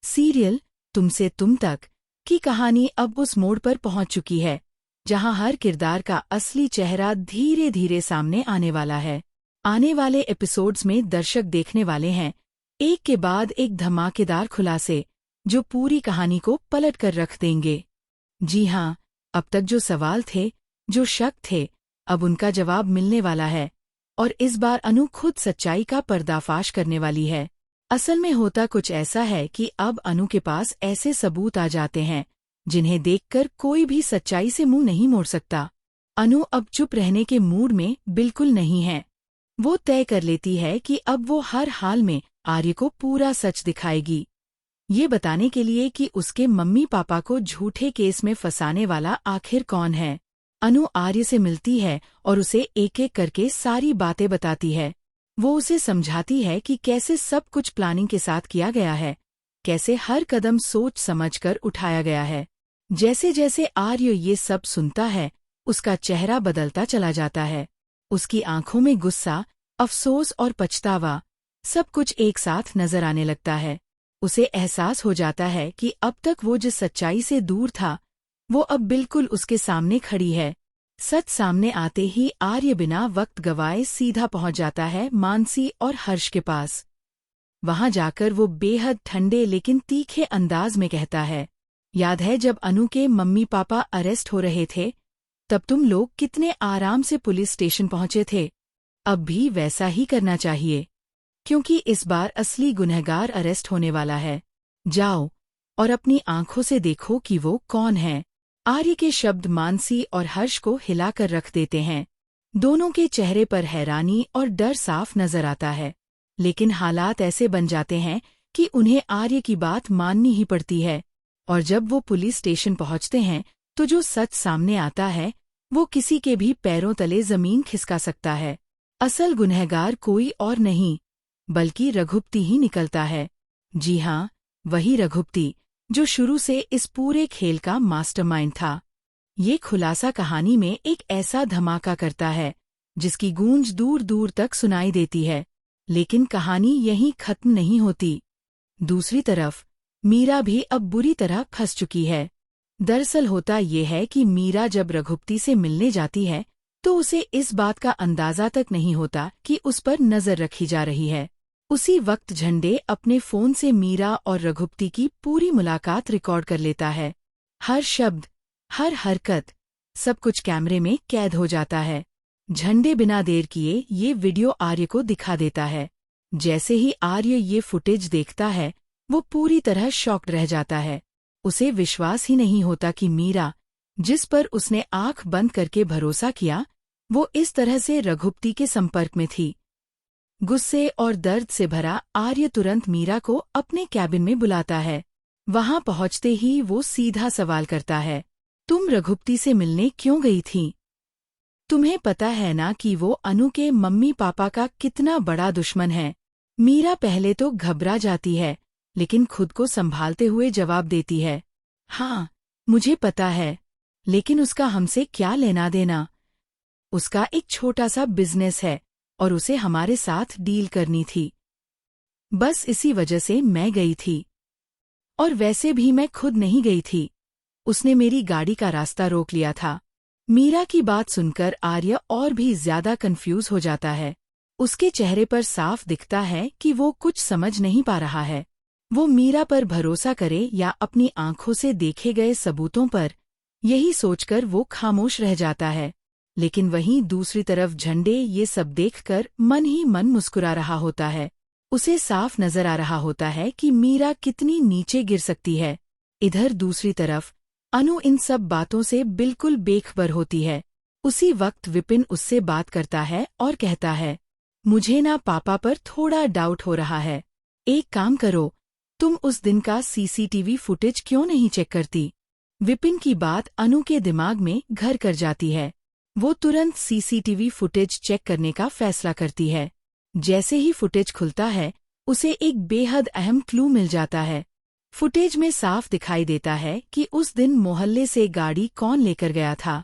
Serial तुमसे तुम तक की कहानी अब उस मोड़ पर पहुंच चुकी है जहां हर किरदार का असली चेहरा धीरे धीरे सामने आने वाला है। आने वाले एपिसोड्स में दर्शक देखने वाले हैं एक के बाद एक धमाकेदार खुलासे जो पूरी कहानी को पलट कर रख देंगे। जी हाँ, अब तक जो सवाल थे, जो शक थे, अब उनका जवाब मिलने वाला है और इस बार अनु खुद सच्चाई का पर्दाफाश करने वाली है। असल में होता कुछ ऐसा है कि अब अनु के पास ऐसे सबूत आ जाते हैं जिन्हें देखकर कोई भी सच्चाई से मुंह नहीं मोड़ सकता। अनु अब चुप रहने के मूड में बिल्कुल नहीं है। वो तय कर लेती है कि अब वो हर हाल में आर्य को पूरा सच दिखाएगी, ये बताने के लिए कि उसके मम्मी पापा को झूठे केस में फंसाने वाला आखिर कौन है। अनु आर्य से मिलती है और उसे एक एक करके सारी बातें बताती है। वो उसे समझाती है कि कैसे सब कुछ प्लानिंग के साथ किया गया है, कैसे हर कदम सोच समझकर उठाया गया है। जैसे जैसे आर्य ये सब सुनता है, उसका चेहरा बदलता चला जाता है। उसकी आंखों में गुस्सा, अफसोस और पछतावा सब कुछ एक साथ नजर आने लगता है। उसे एहसास हो जाता है कि अब तक वो जिस सच्चाई से दूर था, वो अब बिल्कुल उसके सामने खड़ी है। सच सामने आते ही आर्य बिना वक्त गवाए सीधा पहुंच जाता है मानसी और हर्ष के पास। वहां जाकर वो बेहद ठंडे लेकिन तीखे अंदाज में कहता है, याद है जब अनु के मम्मी पापा अरेस्ट हो रहे थे, तब तुम लोग कितने आराम से पुलिस स्टेशन पहुंचे थे। अब भी वैसा ही करना चाहिए, क्योंकि इस बार असली गुनहगार अरेस्ट होने वाला है। जाओ और अपनी आंखों से देखो कि वो कौन है। आर्य के शब्द मानसी और हर्ष को हिलाकर रख देते हैं। दोनों के चेहरे पर हैरानी और डर साफ नजर आता है, लेकिन हालात ऐसे बन जाते हैं कि उन्हें आर्य की बात माननी ही पड़ती है। और जब वो पुलिस स्टेशन पहुंचते हैं तो जो सच सामने आता है वो किसी के भी पैरों तले जमीन खिसका सकता है। असल गुनहगार कोई और नहीं बल्कि रघुपति ही निकलता है। जी हाँ, वही रघुपति जो शुरू से इस पूरे खेल का मास्टरमाइंड था। ये खुलासा कहानी में एक ऐसा धमाका करता है जिसकी गूंज दूर दूर तक सुनाई देती है। लेकिन कहानी यहीं खत्म नहीं होती। दूसरी तरफ मीरा भी अब बुरी तरह फंस चुकी है। दरअसल होता ये है कि मीरा जब रघुपति से मिलने जाती है तो उसे इस बात का अंदाजा तक नहीं होता कि उस पर नजर रखी जा रही है। उसी वक्त झंडे अपने फोन से मीरा और रघुपति की पूरी मुलाकात रिकॉर्ड कर लेता है। हर शब्द, हर हरकत, सब कुछ कैमरे में कैद हो जाता है। झंडे बिना देर किए ये वीडियो आर्य को दिखा देता है। जैसे ही आर्य ये फुटेज देखता है वो पूरी तरह शॉक्ड रह जाता है। उसे विश्वास ही नहीं होता कि मीरा, जिस पर उसने आंख बंद करके भरोसा किया, वो इस तरह से रघुपति के संपर्क में थी। गुस्से और दर्द से भरा आर्य तुरंत मीरा को अपने कैबिन में बुलाता है। वहां पहुंचते ही वो सीधा सवाल करता है, तुम रघुपति से मिलने क्यों गई थी? तुम्हें पता है ना कि वो अनु के मम्मी पापा का कितना बड़ा दुश्मन है? मीरा पहले तो घबरा जाती है, लेकिन खुद को संभालते हुए जवाब देती है, हाँ, मुझे पता है, लेकिन उसका हमसे क्या लेना देना? उसका एक छोटा सा बिजनेस है और उसे हमारे साथ डील करनी थी। बस इसी वजह से मैं गई थी। और वैसे भी मैं खुद नहीं गई थी, उसने मेरी गाड़ी का रास्ता रोक लिया था। मीरा की बात सुनकर आर्य और भी ज्यादा कंफ्यूज हो जाता है। उसके चेहरे पर साफ दिखता है कि वो कुछ समझ नहीं पा रहा है। वो मीरा पर भरोसा करे या अपनी आंखों से देखे गए सबूतों पर, यही सोचकर वो खामोश रह जाता है। लेकिन वहीं दूसरी तरफ झंडे ये सब देखकर मन ही मन मुस्कुरा रहा होता है। उसे साफ नजर आ रहा होता है कि मीरा कितनी नीचे गिर सकती है। इधर दूसरी तरफ अनु इन सब बातों से बिल्कुल बेखबर होती है। उसी वक्त विपिन उससे बात करता है और कहता है, मुझे ना पापा पर थोड़ा डाउट हो रहा है। एक काम करो, तुम उस दिन का सीसीटीवी फुटेज क्यों नहीं चेक करती? विपिन की बात अनु के दिमाग में घर कर जाती है। वो तुरंत सीसीटीवी फुटेज चेक करने का फैसला करती है। जैसे ही फुटेज खुलता है उसे एक बेहद अहम क्लू मिल जाता है। फुटेज में साफ दिखाई देता है कि उस दिन मोहल्ले से गाड़ी कौन लेकर गया था,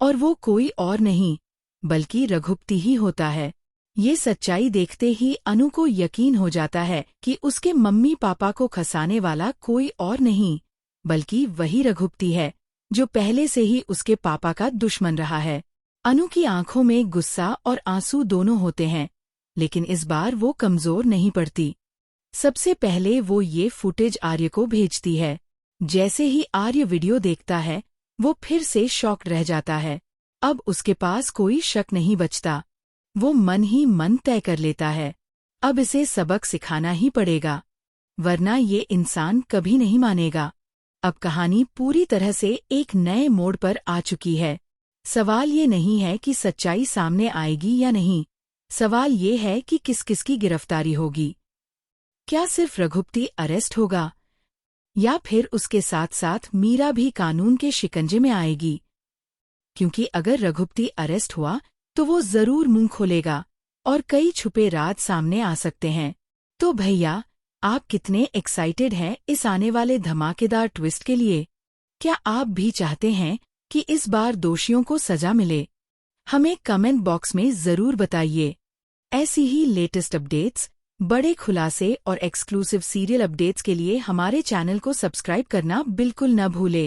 और वो कोई और नहीं बल्कि रघुपति ही होता है। ये सच्चाई देखते ही अनु को यकीन हो जाता है कि उसके मम्मी पापा को खसाने वाला कोई और नहीं बल्कि वही रघुपति है जो पहले से ही उसके पापा का दुश्मन रहा है। अनु की आंखों में गुस्सा और आंसू दोनों होते हैं, लेकिन इस बार वो कमजोर नहीं पड़ती। सबसे पहले वो ये फुटेज आर्य को भेजती है। जैसे ही आर्य वीडियो देखता है वो फिर से शॉक्ड रह जाता है। अब उसके पास कोई शक नहीं बचता। वो मन ही मन तय कर लेता है, अब इसे सबक सिखाना ही पड़ेगा, वरना ये इंसान कभी नहीं मानेगा। अब कहानी पूरी तरह से एक नए मोड़ पर आ चुकी है। सवाल ये नहीं है कि सच्चाई सामने आएगी या नहीं, सवाल ये है कि किस किस की गिरफ्तारी होगी। क्या सिर्फ रघुपति अरेस्ट होगा या फिर उसके साथ साथ मीरा भी कानून के शिकंजे में आएगी? क्योंकि अगर रघुपति अरेस्ट हुआ तो वो जरूर मुंह खोलेगा और कई छुपे राज सामने आ सकते हैं। तो भैया, आप कितने एक्साइटेड हैं इस आने वाले धमाकेदार ट्विस्ट के लिए? क्या आप भी चाहते हैं कि इस बार दोषियों को सजा मिले? हमें कमेंट बॉक्स में जरूर बताइए। ऐसी ही लेटेस्ट अपडेट्स, बड़े खुलासे और एक्सक्लूसिव सीरियल अपडेट्स के लिए हमारे चैनल को सब्सक्राइब करना बिल्कुल न भूले।